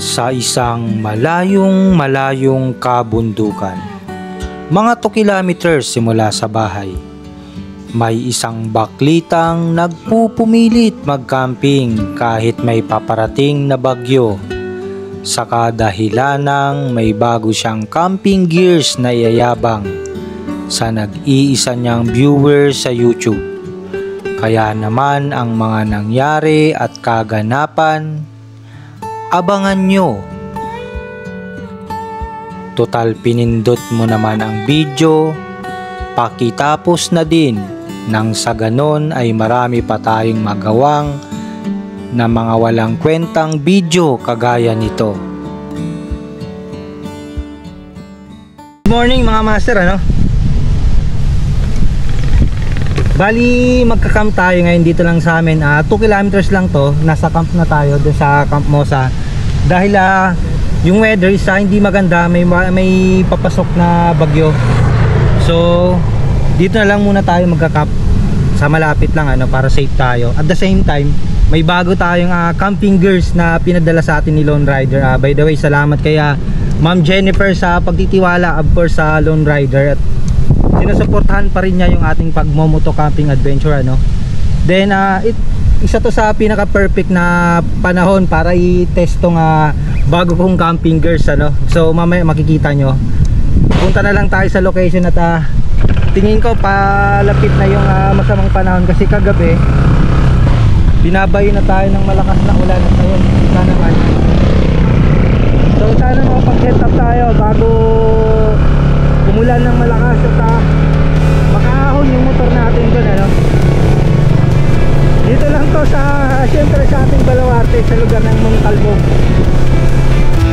Sa isang malayong kabundukan, mga 2 kilometers simula sa bahay, may isang baklitang nagpupumilit mag-camping kahit may paparating na bagyo, sa kadahilanang may bago siyang camping gears na iyayabang sa nag-iisa niyang viewer sa YouTube. Kaya naman ang mga nangyari at kaganapan, abangan nyo. Total pinindot mo naman ang video, pakitapos na din, nang sa ganon ay marami pa tayong magawang na mga walang kwentang video kagaya nito. Good morning mga master, Bali magka-camp tayo ngayon dito lang sa amin. 2 kilometers lang to. Nasa camp na tayo doon sa Camp Mosa. Dahil yung weather is hindi maganda, may papasok na bagyo. So dito na lang muna tayo magka-camp sa malapit lang para safe tayo. At the same time, may bago tayong camping gears na pinadala sa atin ni Lone Rider. By the way, salamat kaya Ma'am Jennifer sa pagtitiwala of course sa Lone Rider, at sinusuportahan pa rin niya yung ating pagmomoto camping adventure. Then isa to sa pinaka perfect na panahon para i-test tong bago kong camping gears. So mamaya makikita nyo. Punta na lang tayo sa location at tingin ko palapit na yung masamang panahon kasi kagabi binabayo na tayo ng malakas na ulan at ngayon kita naman. So sana makapag-set up tayo bago umulan ng malakas at makaahon yung motor natin doon. Dito lang to siyempre sa ating Baluarte, sa lugar ng Montalbog.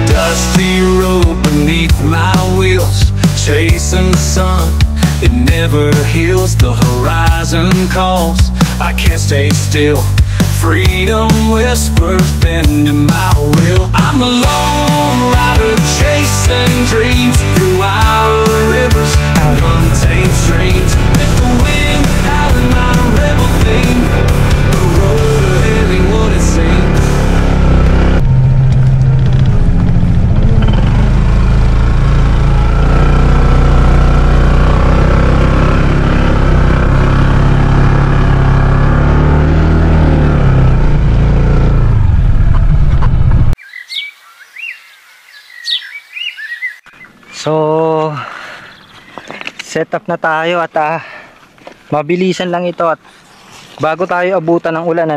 Dusty road beneath my wheels, chasing the sun, it never heals. The horizon calls, I can't stay still. Freedom whispers bending my will. I'm a lone rider chasing dreams through our rivers and untamed streams. Let the wind howl in my rebel theme. The road ahead ain't what it seems. So set up na tayo at mabilisan lang ito, at bago tayo abutan ng ulan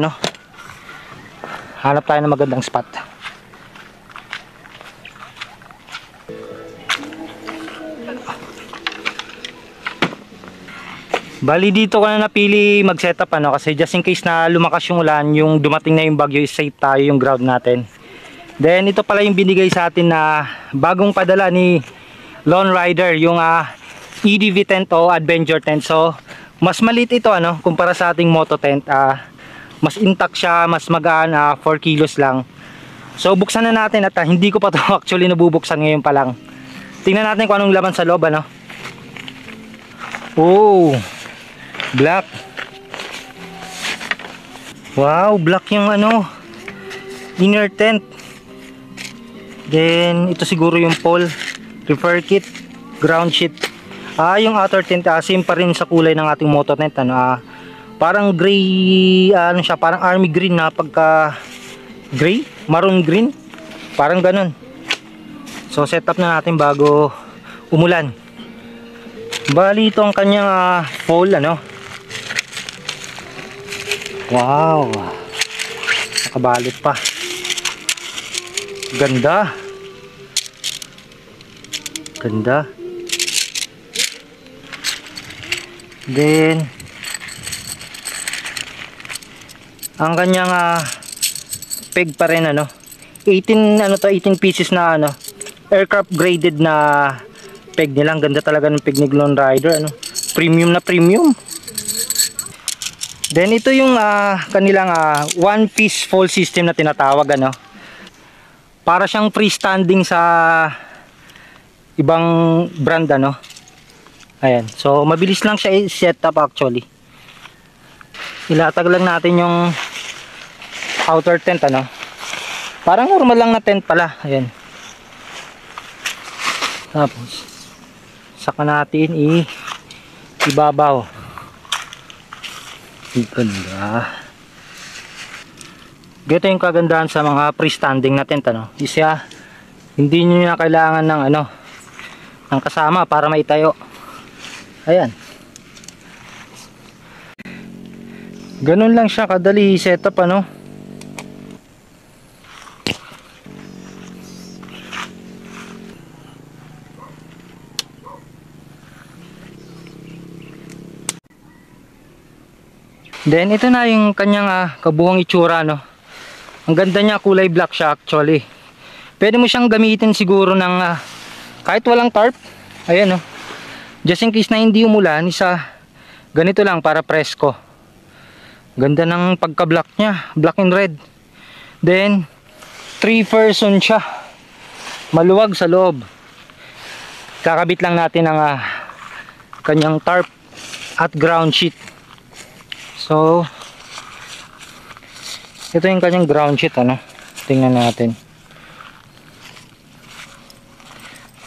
hanap tayo ng magandang spot. Bali dito ko na napili mag set up kasi just in case na lumakas yung ulan, yung dumating na yung bagyo, is safe tayo yung ground natin. Then ito pala yung binigay sa atin na bagong padala ni Lone Rider, yung EDV tent o adventure tent. So mas maliit ito kumpara sa ating moto tent. Mas intact siya, mas magaan, 4 kilos lang. So buksan na natin at hindi ko pa to actually nabubuksan ngayon pa lang. Tingnan natin kung anong laman sa loob. Oh, black. Wow, black yung inner tent. Then ito siguro yung pole, repair kit, ground sheet. Yung outer tent same pa rin sa kulay ng ating moto tent. Parang gray, siya, parang army green na pagka gray, maroon green, parang ganun. So set up na natin bago umulan. Bali ito ang kanyang pole. Wow, nakabalot pa. Ganda. Ganda. Then ang kanyang peg pa rin 18 pieces na aircraft graded na peg nila. Ang ganda talaga ng peg ni Lone Rider, premium na premium. Then ito yung kanilang one piece fall system na tinatawag. Para siyang freestanding sa ibang brand. Ayan, so mabilis lang siya i-set up actually. Ilatag lang natin yung outer tent Parang normal lang na tent pala. Ayan. Tapos saka natin ibabaw. Ganda. Ito yung kagandahan sa mga freestanding na tent, ano? Isa, hindi nyo na kailangan ng ng kasama para maitayo. Ayan. Ganun lang siya kadali setup, ano? Then ito na yung kanyang kabuhang itsura, no. Ang ganda niya, kulay black siya actually. Pwede mo siyang gamitin siguro ng kahit walang tarp. Ayan, no. Just in case na hindi umulan, isa ganito lang para presko. Ganda ng pagka-black niya, black and red. Then 3-person siya. Maluwag sa loob. Kakabit lang natin ang kanyang tarp at ground sheet. So ito yung kanyang ground sheet, ano. Tingnan natin.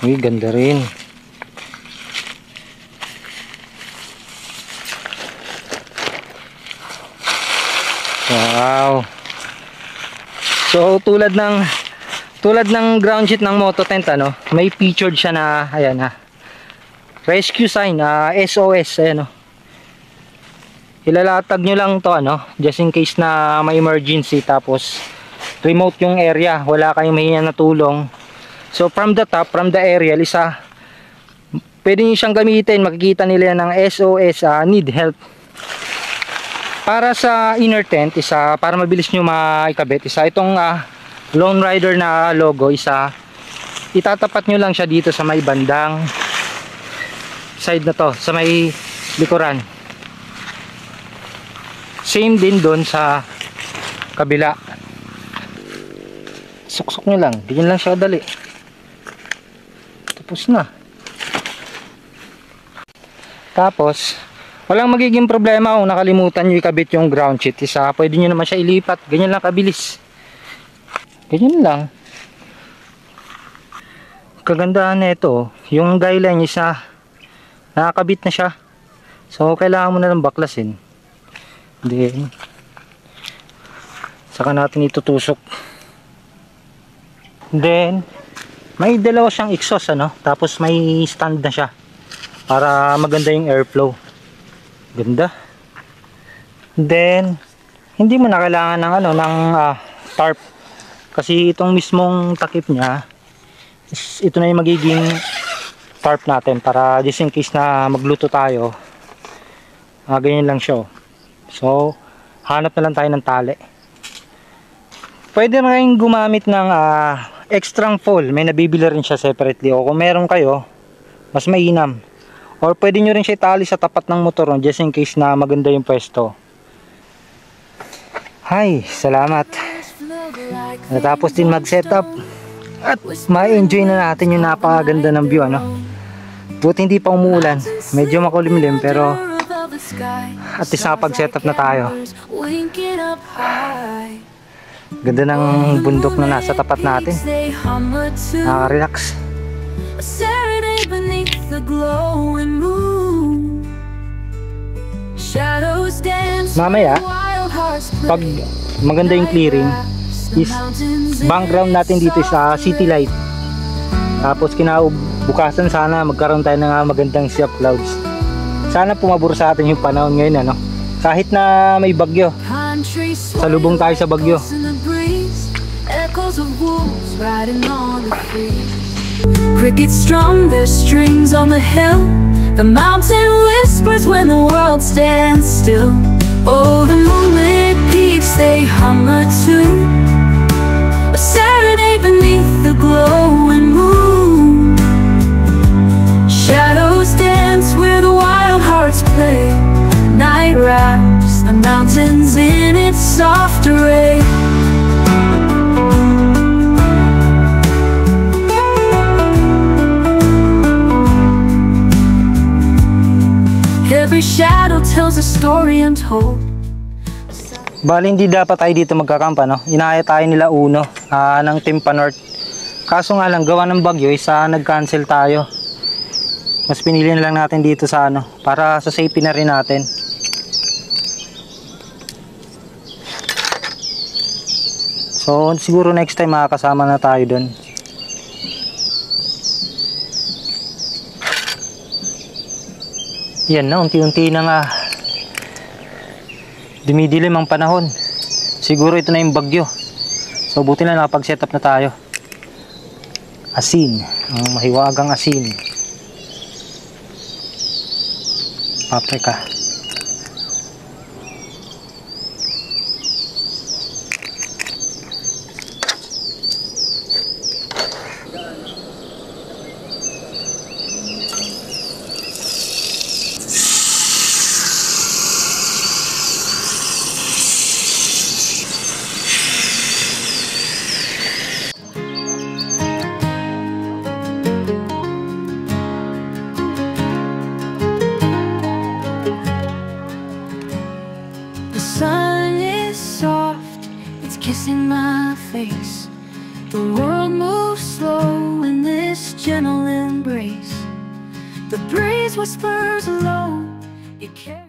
Uy, ganda rin. Wow. So tulad ng ground sheet ng moto tent, ano, may featured siya na ayan rescue sign, SOS, ayan, ilalatag nyo lang to, ano, just in case na may emergency, tapos remote yung area, wala kayong mahinga na tulong. So from the top, from the aerial, pwede nyo siyang gamitin, makikita nila ng SOS, need help. Para sa inner tent, para mabilis nyo maikabit, itong Lone Rider na logo, itatapat nyo lang siya dito sa may bandang side na to, sa may likuran. Same din doon sa kabila. Suksok nyo lang, ganyan lang siya kadali. Tapos na. Tapos walang magiging problema kung nakalimutan nyo ikabit yung ground sheet. Pwede nyo naman siya ilipat, ganyan lang kabilis. Ganyan lang. Kagandahan nito, yung guideline nakakabit na siya. So kailangan mo na lang baklasin. Then saka natin itutusok. Then may dalawa siyang exhaust, ano, tapos may stand na siya para maganda yung airflow. Ganda. Then hindi mo na kailangan ng tarp, kasi itong mismong takip niya, ito na yung magiging tarp natin para just in case na magluto tayo, ganyan lang siya. So hanap na lang tayo ng tali. Pwede rin gumamit ng extra foil, may nabibili rin siya separately, o kung meron kayo mas mainam, or pwede nyo rin siya itali sa tapat ng motor just in case na maganda yung pwesto. Hi, salamat. Natapos din mag setup at ma-enjoy na natin yung napakaganda ng view, ano. Buti hindi pa umuulan, medyo makulimlim, pero at least nakapag-setup na tayo. Ganda ng bundok na nasa tapat natin. Nakaka-relax. Mamaya, pag maganda yung clearing, background natin dito sa city light. Tapos kinabukasan sana magkaroon tayo ng magandang sea of clouds. Sana pumabor sa atin yung panahon ngayon, ano. Kahit na may bagyo, salubong tayo sa bagyo. Crickets strum their strings on the hill. The mountain whispers when the world stands still. Oh, the moonlit peaks, they hum a tune, a serenade beneath the glowing moon. Shadows dance where the wild hearts play. Night wraps the mountains in its soft array. Every shadow tells a story untold. Bali hindi dapat tayo dito magkakampa, no? Inaya tayo nila Uno ng Timpa North. Kaso nga lang gawa ng bagyo isa nag-cancel tayo. Mas pinili na lang natin dito sa ano para sa safety na rin natin. So siguro next time makakasama na tayo doon. Yan na, unti-unti na nga dumidilim ang panahon. Siguro ito na yung bagyo. So buti na nakapag-setup na tayo. Asin, ang mahiwagang asin. Paprika. Kissing my face. The world moves slow in this gentle embrace. The breeze whispers low. You carry.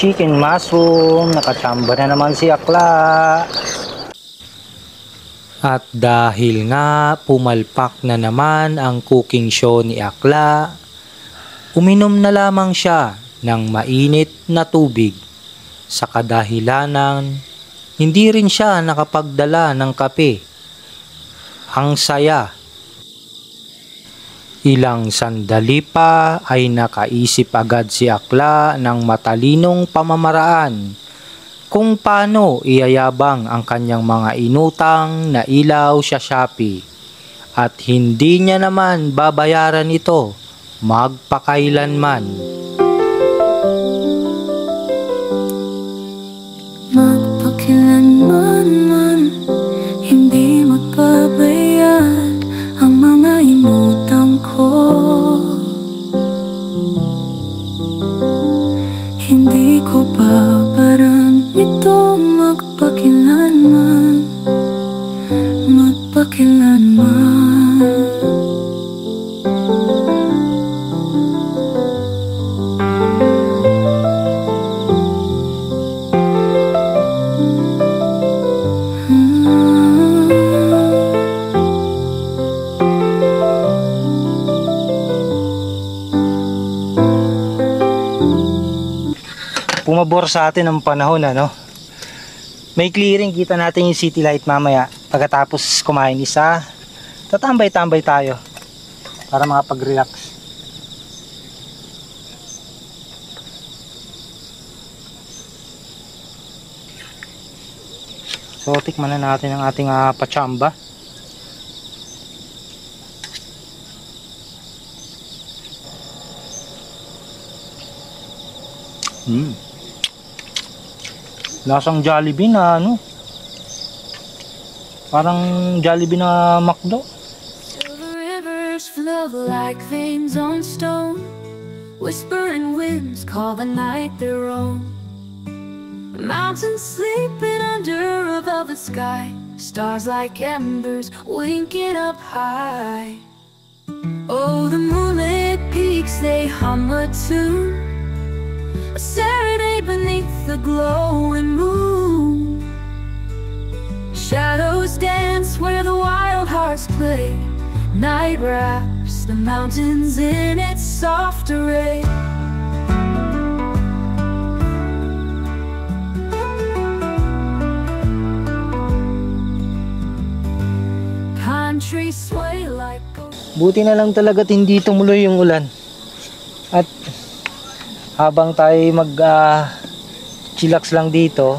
Chicken mushroom, nakachamba na naman si Akla. At dahil nga pumalpak na naman ang cooking show ni Akla, uminom na lamang siya ng mainit na tubig sa kadahilanan hindi rin siya nakapagdala ng kape. Ang saya. Ilang sandali pa ay nakaisip agad si Akla ng matalinong pamamaraan kung paano iyayabang ang kanyang mga inutang na ilaw sa Shopee at hindi niya naman babayaran ito magpakailanman. Magpakailanman man hindi magbabayad ang mga inutang ko. Hindi ko babayaran ito magpakailanman, magpakailanman. Pumabor sa atin ang panahon, ano? May clearing, kita natin yung city light mamaya. Pagkatapos kumain isa, tatambay-tambay tayo para makapag-relax. So tikman na natin ang ating pachamba. Lasang Jollibee na ano, parang Jollibee na McDo. Silver rivers flow like veins on stone. Whispering winds call the night their own. Mountains sleeping under a velvet sky. Stars like embers winking up high. Oh, the moonlit peaks, they hum a tune, a serenade beneath the glowing moon. Shadows dance where the wild hearts play. Night wraps the mountains in its soft array. Pine trees sway like Buti na lang talaga hindi tumuloy yung ulan. At habang tayo mag chillax lang dito,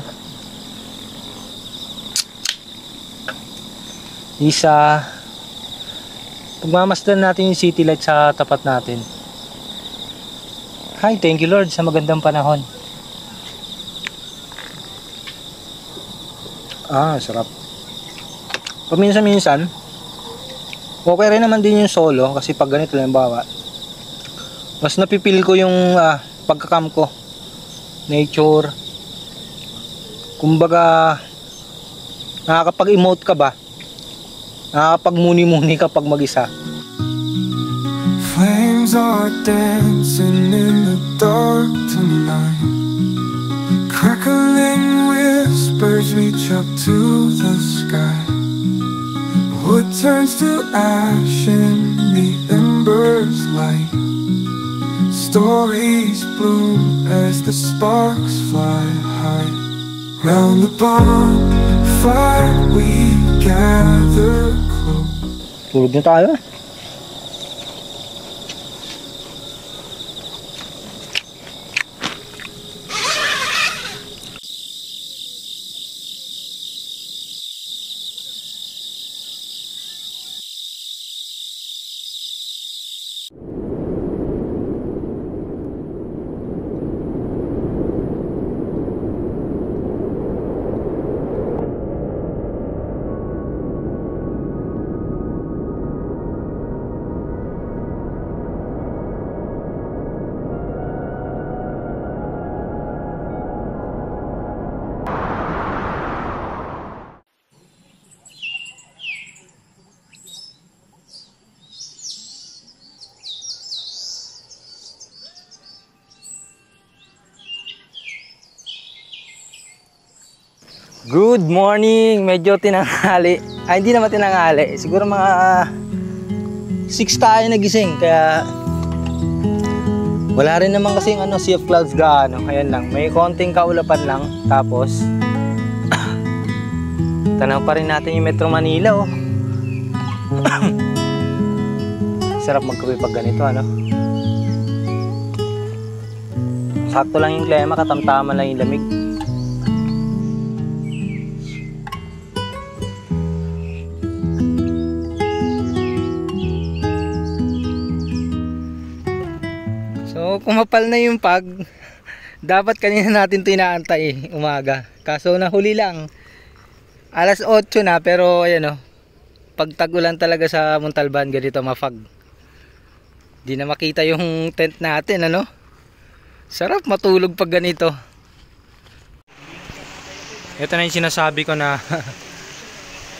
pagmamasdan natin yung city light sa tapat natin. Hi, thank you Lord sa magandang panahon. Sarap. Paminsan-minsan okay rin naman din yung solo, kasi pag ganito lang bawa, mas napipil ko yung pagkakam ko, nature. Kumbaga nakakapag-emote ka ba, nakakapag-muni-muni kapag mag-isa. Flames are dancing in the dark tonight. Crackling whispers reach up to the sky. Wood turns to ash in the embers light. Stories bloom as the sparks fly high. Round the bonfire we gather close. Tulog na tayo. Good morning! Medyo tinanghali. Hindi naman tinanghali. Siguro mga 6 tayo nagising. Kaya wala rin naman kasing sea of clouds gaano. Ayan lang. May konting kaulapan lang. Tapos tanaw pa rin natin yung Metro Manila. Sarap magkape pag ganito, Sakto lang yung klima. Katamtaman lang yung lamig. So kumapal na yung pag, dapat kanina natin ito inaantay umaga, kaso nahuli lang alas 8 na. Pero ayan pag tag-ulan talaga sa Montalban ganito mafag, di na makita yung tent natin. Sarap matulog pag ganito. Ito na yung sinasabi ko na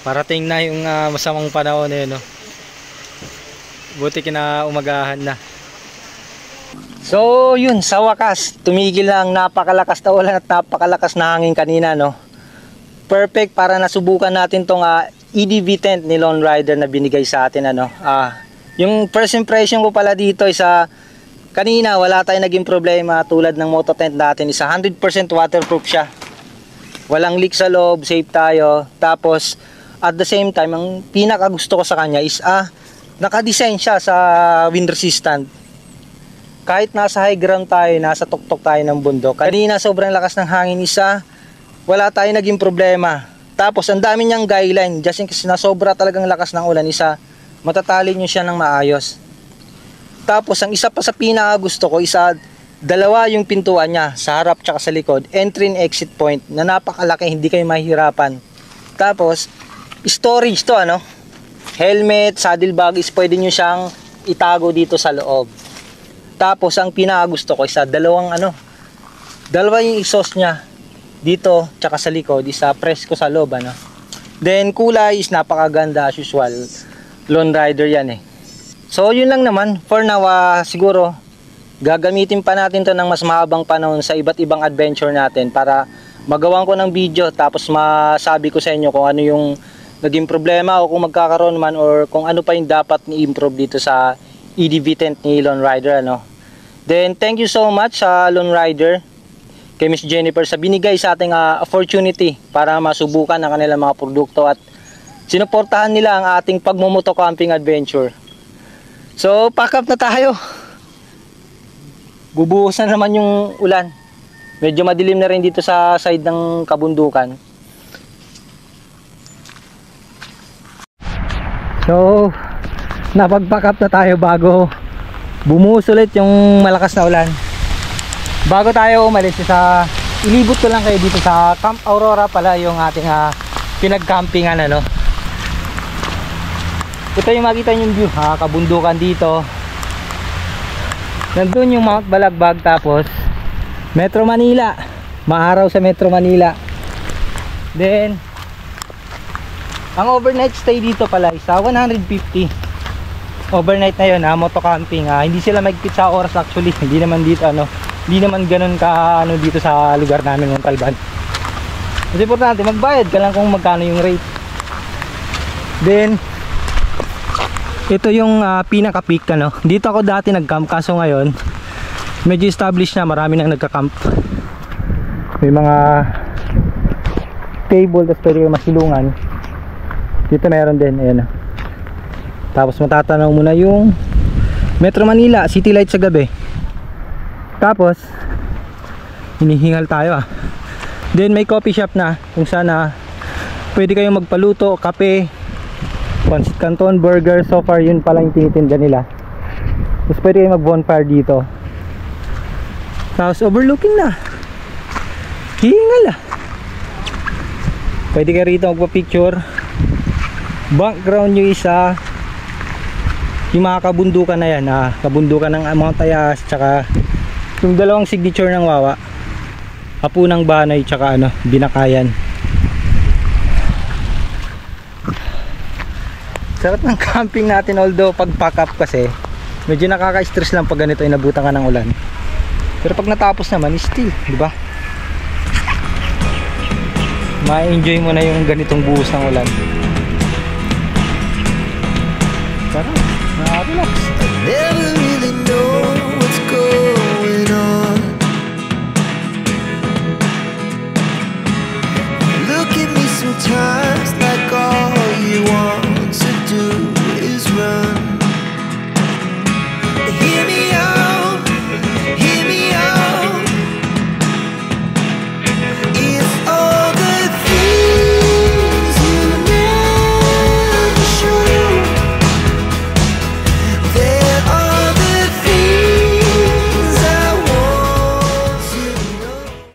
parating na yung masamang panahon buti kinaumagahan na. So yun, sa wakas tumigil na ang napakalakas na ulan at napakalakas na hangin kanina. Perfect para nasubukan natin tong EDV tent ni Lone Rider na binigay sa atin. Yung first impression ko pala dito is kanina wala tayong naging problema tulad ng moto tent natin. 100% waterproof siya, walang leak sa loob, safe tayo. Tapos at the same time, ang pinaka gusto ko sa kanya is naka-design siya sa wind resistant. Kahit nasa high ground tayo, nasa tuktok tayo ng bundok, kanina sobrang lakas ng hangin, wala tayong naging problema. Tapos ang dami niyang guideline, just in case na sobra talagang lakas ng ulan, matatali nyo siya ng maayos. Tapos ang isa pa sa pinaka gusto ko, dalawa yung pintuan niya, sa harap tsaka sa likod, entry and exit point na napakalaki, hindi kayo mahihirapan. Tapos storage to, helmet, saddle bag is pwede nyo siyang itago dito sa loob. Tapos ang pinakagusto ko dalawa yung exhaust niya dito tsaka sa likod, presko sa loob. Then kulay is napakaganda as usual, Lone Rider yan So yun lang naman for now. Siguro gagamitin pa natin to ng mas mahabang panahon sa iba't ibang adventure natin para magawan ko ng video, tapos masabi ko sa inyo kung ano yung naging problema o kung magkakaroon man or kung ano pa yung dapat ni-improve dito sa EDV tent ni Lone Rider. Then thank you so much sa Lone Rider, kay Miss Jennifer, sa binigay sa ating opportunity para masubukan ang kanilang mga produkto at sinuportahan nila ang ating pagmumoto camping adventure. So pack up na tayo. bubuhos na naman yung ulan. Medyo madilim na rin dito sa side ng kabundukan. So, napag-pack up na tayo bago bumuhos ulit yung malakas na ulan. Bago tayo umalis, ilibot ko lang kayo dito sa Camp Aurora pala yung ating pinag-campingan, ano. Ito yung makita yung view, kabundukan dito. Nandun yung Mount Balagbag, tapos Metro Manila, maaraw sa Metro Manila. Then ang overnight stay dito pala is 150 overnight na yun, moto camping. Hindi sila magpit sa oras actually. Hindi naman dito hindi naman ganun ka dito sa lugar namin ng Montalban. Mas importante magbayad ka lang kung magkano yung rate. Then ito yung pinaka peak, dito ako dati nag-camp, kaso ngayon medyo established na, marami nang nagka-camp. May mga table, tapos pwede kayo masilungan. Dito meron din, ayan. Tapos matatanaw mo na yung Metro Manila, city light sa gabi. Tapos hinihingal tayo. Then may coffee shop na kung saan pwede kayong magpaluto, kape, pancit canton, burger. So far yun pala yung tinitinda nila. Tapos pwede kayong mag bonfire dito. Tapos overlooking na, hingal. Pwede kayo rito magpa-picture. Background nyo isa yung mga kabundukan na yan, kabundukan ng Mount Ayas, tsaka yung dalawang signature ng Wawa, Hapunang Banay, tsaka Binakayan. Sarap ng camping natin, although pag pack up kasi medyo nakaka-stress lang pag ganito ay nabutan ka ng ulan. Pero pag natapos naman, still, di ba? Ma-enjoy mo na yung ganitong buhos ng ulan. Sarap, nakaka-relax.